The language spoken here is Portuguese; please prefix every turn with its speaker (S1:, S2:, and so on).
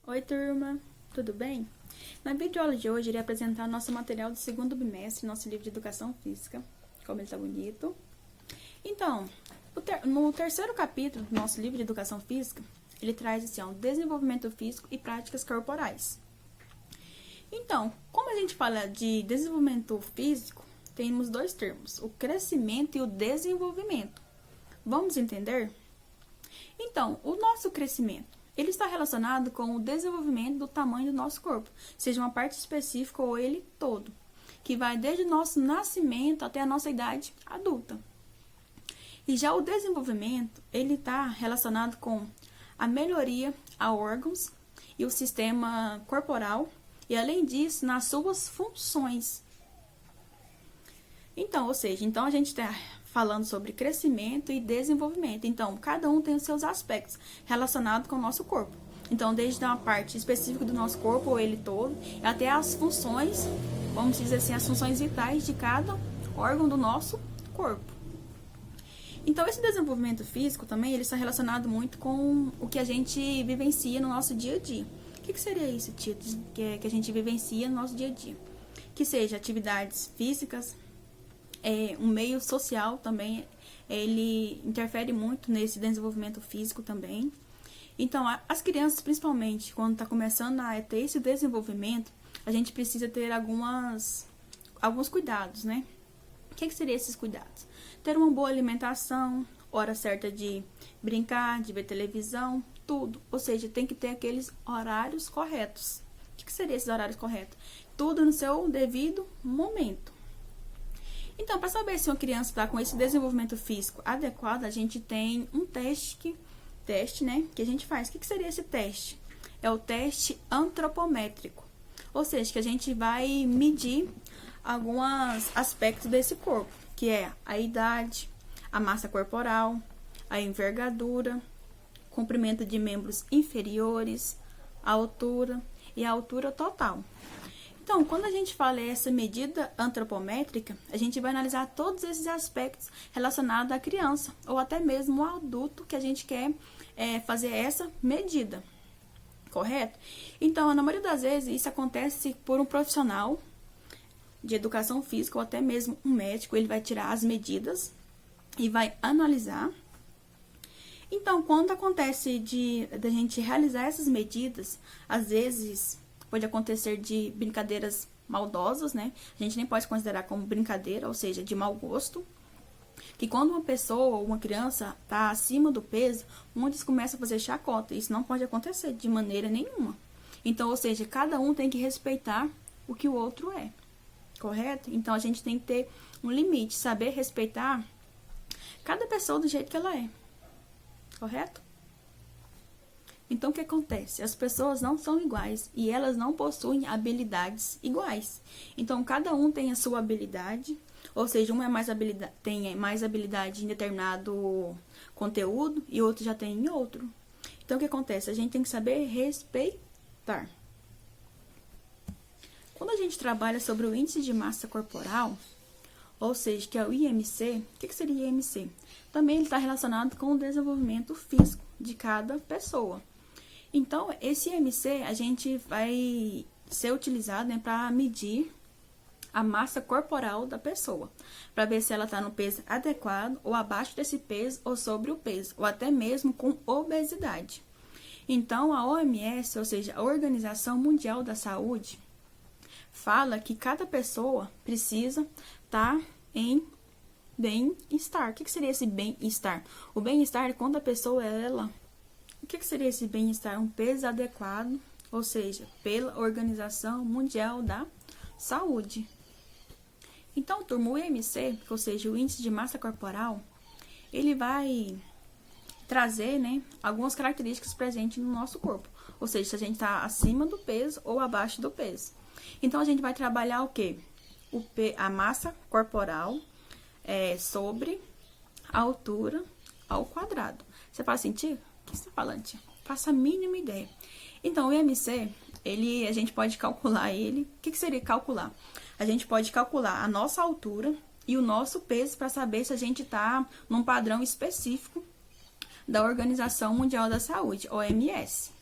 S1: Oi, turma! Tudo bem? Na videoaula de hoje, irei apresentar nosso material do segundo bimestre, nosso livro de Educação Física. Como ele está bonito. Então, no terceiro capítulo do nosso livro de Educação Física, ele traz assim, o desenvolvimento físico e práticas corporais. Então, como a gente fala de desenvolvimento físico, temos dois termos, o crescimento e o desenvolvimento. Vamos entender? Então, o nosso crescimento, ele está relacionado com o desenvolvimento do tamanho do nosso corpo, seja uma parte específica ou ele todo, que vai desde o nosso nascimento até a nossa idade adulta. E já o desenvolvimento, ele está relacionado com a melhoria a órgãos e o sistema corporal, e além disso, nas suas funções. Então, ou seja, a gente está falando sobre crescimento e desenvolvimento. Então, cada um tem os seus aspectos relacionados com o nosso corpo. Então, desde uma parte específica do nosso corpo, ou ele todo, até as funções, vamos dizer assim, as funções vitais de cada órgão do nosso corpo. Então, esse desenvolvimento físico também, ele está relacionado muito com o que a gente vivencia no nosso dia a dia. O que seria isso, Tito, que a gente vivencia no nosso dia a dia? Que seja atividades físicas, um meio social também, ele interfere muito nesse desenvolvimento físico também. Então, as crianças, principalmente, quando está começando a ter esse desenvolvimento, a gente precisa ter alguns cuidados, né? O que seriam esses cuidados? Ter uma boa alimentação, hora certa de brincar, de ver televisão, tudo. Ou seja, tem que ter aqueles horários corretos. O que seriam esses horários corretos? Tudo no seu devido momento. Então, para saber se uma criança está com esse desenvolvimento físico adequado, a gente tem um teste, né, que a gente faz. O que seria esse teste? É o teste antropométrico. Ou seja, que a gente vai medir alguns aspectos desse corpo, que é a idade, a massa corporal, a envergadura, comprimento de membros inferiores, a altura e a altura total. Então, quando a gente fala essa medida antropométrica, a gente vai analisar todos esses aspectos relacionados à criança, ou até mesmo ao adulto que a gente quer fazer essa medida, correto? Então, na maioria das vezes, isso acontece por um profissional de educação física, ou até mesmo um médico, ele vai tirar as medidas e vai analisar. Então, quando acontece da gente realizar essas medidas, às vezes pode acontecer de brincadeiras maldosas, né? A gente nem pode considerar como brincadeira, ou seja, de mau gosto. Que quando uma pessoa ou uma criança está acima do peso, muitos começam a fazer chacota. Isso não pode acontecer de maneira nenhuma. Então, ou seja, cada um tem que respeitar o que o outro é, correto? Então, a gente tem que ter um limite, saber respeitar cada pessoa do jeito que ela é, correto? Então, o que acontece? As pessoas não são iguais e elas não possuem habilidades iguais. Então, cada um tem a sua habilidade, ou seja, um tem mais habilidade em determinado conteúdo e outro já tem em outro. Então, o que acontece? A gente tem que saber respeitar. Quando a gente trabalha sobre o índice de massa corporal, ou seja, que é o IMC, o que seria IMC? Também ele está relacionado com o desenvolvimento físico de cada pessoa. Então, esse IMC, a gente vai ser utilizado, né, para medir a massa corporal da pessoa, para ver se ela está no peso adequado, ou abaixo desse peso, ou sobre o peso, ou até mesmo com obesidade. Então, a OMS, ou seja, a Organização Mundial da Saúde, fala que cada pessoa precisa estar em bem-estar. O que seria esse bem-estar? O bem-estar é quando a pessoa, o que seria esse bem-estar? Um peso adequado, ou seja, pela Organização Mundial da Saúde. Então, turma, o IMC, ou seja, o Índice de Massa Corporal, ele vai trazer, né, algumas características presentes no nosso corpo. Ou seja, se a gente está acima do peso ou abaixo do peso. Então, a gente vai trabalhar o quê? A massa corporal sobre a altura ao quadrado. Você faz sentido? O que você está falando, tia? Faça a mínima ideia. Então, o IMC, a gente pode calcular ele. O que seria calcular? A gente pode calcular a nossa altura e o nosso peso para saber se a gente está num padrão específico da Organização Mundial da Saúde, OMS.